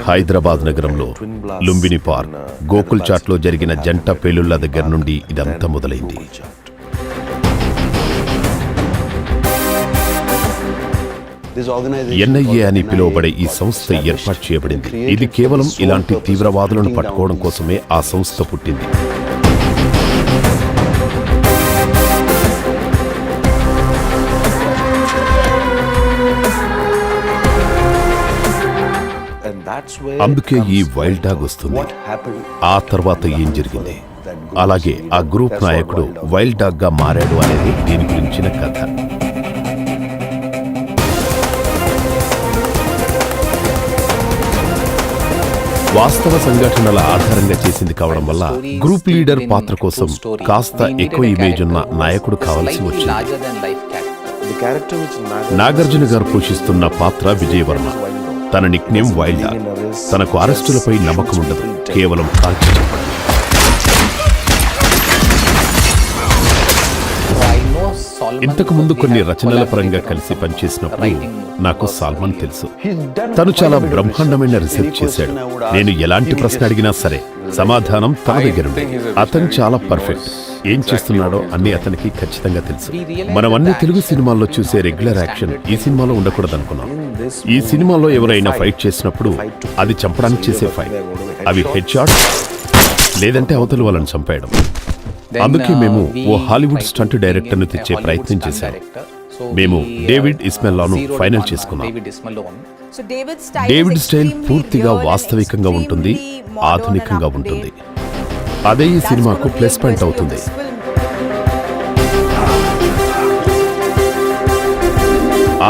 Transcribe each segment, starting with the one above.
హైదరాబాద్ నగరంలో లుంబిని పార్క్, గోకుల్ చాట్లో జరిగిన జంట పేలుళ్ల దగ్గర నుండి ఇదంతా మొదలైంది. ఎన్ఐఏ అని పిలువబడే ఈ సంస్థ ఏర్పాటు చేయబడింది. ఇది కేవలం ఇలాంటి తీవ్రవాదులను పట్టుకోవడం కోసమే ఆ సంస్థ పుట్టింది. అందుకే ఈ వైల్డ్ డాగ్ వస్తుంది. ఆ తర్వాత ఏం జరిగింది, అలాగే ఆ గ్రూప్ నాయకుడు వైల్డ్ డాగ్ గా మారాడు అనేది దీని గురించిన కథ. వాస్తవ సంఘటనల ఆధారంగా చేసింది కావడం వల్ల గ్రూప్ లీడర్ పాత్ర కోసం కాస్త ఎక్కువ ఇమేజ్ ఉన్న నాయకుడు కావాల్సి వచ్చింది. నాగార్జున గారు పోషిస్తున్న పాత్ర విజయవర్మ. తన నిక్నేమ్ వైల్డ్ డాగ్. తనకు అరెస్టులపై నమ్మకం ఉండదు, కేవలం కాల్చి చెప్పడం. ఇంతకు ముందు కొన్ని రచనల పరంగా కలిసి పనిచేసినప్పుడు నాకు సాల్మన్ తెలుసు. తను చాలా బ్రహ్మాండమైన రీసెర్చ్ చేశాడు. నేను ఎలాంటి ప్రశ్న అడిగినా సరే సమాధానం తన దగ్గరుండే. అతను చాలా పర్ఫెక్ట్. ఏం చేస్తున్నాడో అన్ని అతనికి ఖచ్చితంగా తెలుసు. మనం అన్ని తెలుగు సినిమాల్లో చూసే రెగ్యులర్ యాక్షన్ ఈ సినిమాలో ఉండకూడదనుకున్నాం. ఈ సినిమాలో ఎవరైనా ఫైట్ చేసినప్పుడు అది చంపడానికి చేసే ఫైట్. అవి హెడ్ షాట్ లేదంటే అవతల వాళ్ళని చంపేయడం. అందుకే మేము ఓ హాలీవుడ్ స్టంట్ డైరెక్టర్ను తెచ్చే ప్రయత్నం చేశాం. మేము డేవిడ్ ఇస్మెల్లాను ఫైనల్ చేసుకున్నాం. డేవిడ్ స్టైల్ పూర్తిగా వాస్తవికంగా ఉంటుంది, ఆధునికంగా ఉంటుంది. అదే ఈ సినిమాకు ప్లస్ పాయింట్ అవుతుంది.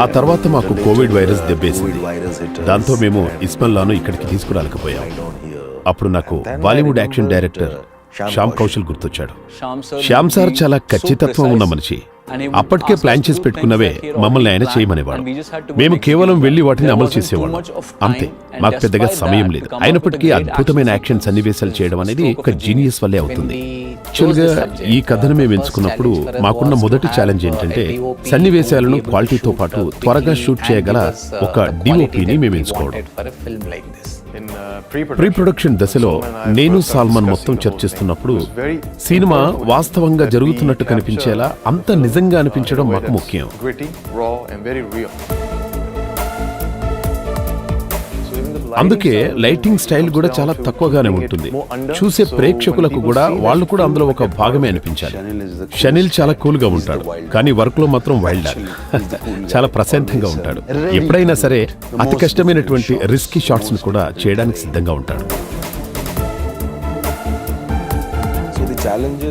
ఆ తర్వాత మాకు కోవిడ్ వైరస్ దెబ్బేసింది. దాంతో మేము ఇస్మెల్లాను ఇక్కడికి తీసుకురాలేకపోయాం. అప్పుడు నాకు Bollywood action director Shyam Kaushal గుర్తొచ్చాడు. శ్యామ్ సార్ చాలా ఖచ్చితత్వం ఉన్న మనిషి. అప్పటికే ప్లాన్ చేసి పెట్టుకున్నవే మమ్మల్ని ఆయన చేయమనేవాడు. మేము కేవలం వెళ్లి వాటిని అమలు చేసేవాళ్ళం, అంతే. మాకు పెద్దగా సమయం లేదు. అయినప్పటికీ అద్భుతమైన యాక్షన్ సన్నివేశాలు చేయడం అనేది ఒక జీనియస్ వల్లే అవుతుంది. యాక్చువల్గా ఈ కథను మేము ఎంచుకున్నప్పుడు మాకున్న మొదటి ఛాలెంజ్ ఏంటంటే సన్నివేశాలను క్వాలిటీతో పాటు త్వరగా షూట్ చేయగల ఒక డిఓపిని మేము ఎంచుకోవడం. ప్రీ ప్రొడక్షన్ దశలో నేను సాల్మన్ మొత్తం చర్చిస్తున్నప్పుడు సినిమా వాస్తవంగా జరుగుతున్నట్టు కనిపించేలా అంత నిజంగా అనిపించడం మాకు ముఖ్యం. అందుకే లైటింగ్ స్టైల్ కూడా చాలా తక్కువగానే ఉంటుంది. చూసే ప్రేక్షకులకు కూడా వాళ్ళు కూడా అందులో ఒక భాగమే అనిపించాలి. షనిల్ చాలా కూల్ గా ఉంటాడు, కానీ వర్క్ లో మాత్రం వైల్డ్ డాగ్. చాలా ప్రశాంతంగా ఉంటాడు. ఎప్పుడైనా సరే అతి కష్టమైనటువంటి రిస్కీ షాట్స్ ను కూడా చేయడానికి సిద్ధంగా ఉంటాడు.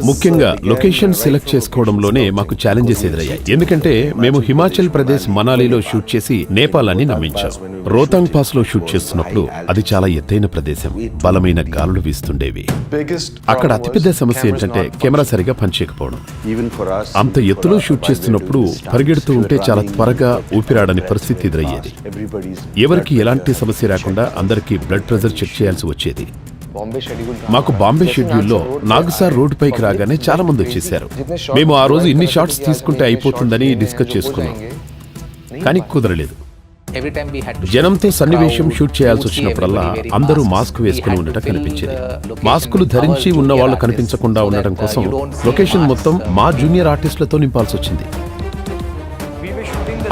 ముఖ్యంగా లొకేషన్ సెలెక్ట్ చేసుకోవడంలోనే మాకు ఛాలెంజెస్ ఎదురయ్యాయి. ఎందుకంటే మేము హిమాచల్ ప్రదేశ్ మనాలిలో షూట్ చేసి నేపాల్ నమ్మించాం. రోహతాంగ్ పాస్ లో షూట్ చేస్తున్నప్పుడు అది చాలా ఎత్తైన ప్రదేశం, బలమైన గాలులు వీస్తుండేవి. అక్కడ అతిపెద్ద సమస్య ఏంటంటే కెమెరా సరిగా పనిచేయకపోవడం. అంత ఎత్తులో షూట్ చేస్తున్నప్పుడు పరిగెడుతూ ఉంటే చాలా త్వరగా ఊపిరాడని పరిస్థితి ఎదురయ్యేది. ఎవరికి ఎలాంటి సమస్య రాకుండా అందరికీ బ్లడ్ ప్రెషర్ చెక్ చేయాల్సి వచ్చేది. మాకు బాంబే షెడ్యూల్లో నాగసార్ రోడ్డు పైకి రాగానే చాలా మంది వచ్చేశారు. మేము ఆ రోజు ఇన్ని షాట్స్ తీసుకుంటే అయిపోతుందని డిస్కస్ చేసుకున్నాం, కానీ కుదరలేదు. జనంతో సన్నివేశం షూట్ చేయాల్సి వచ్చినప్పుడల్లా అందరూ మాస్క్ వేసుకుని ఉండటం కనిపించేది. మాస్కులు ధరించి ఉన్న వాళ్ళు కనిపించకుండా ఉండటం కోసం లొకేషన్ మొత్తం మా జూనియర్ ఆర్టిస్టులతో నింపాల్సి వచ్చింది.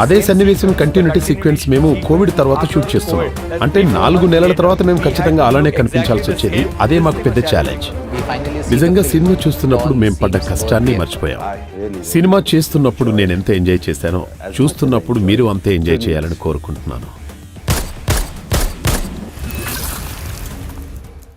అదే సన్నివేశం కంటిన్యూటీ సీక్వెన్స్ మేము కోవిడ్ తర్వాత షూట్ చేస్తున్నాం. అంటే 4 నెలల తర్వాత మేము ఖచ్చితంగా అలానే కనిపించాల్సి వచ్చేది. అదే మాకు పెద్ద ఛాలెంజ్. నిజంగా సినిమా చూస్తున్నప్పుడు మేము పడ్డ కష్టాన్ని మర్చిపోయాం. సినిమా చేస్తున్నప్పుడు నేను ఎంత ఎంజాయ్ చేశానో చూస్తున్నప్పుడు మీరు అంతే ఎంజాయ్ చేయాలని కోరుకుంటున్నాను.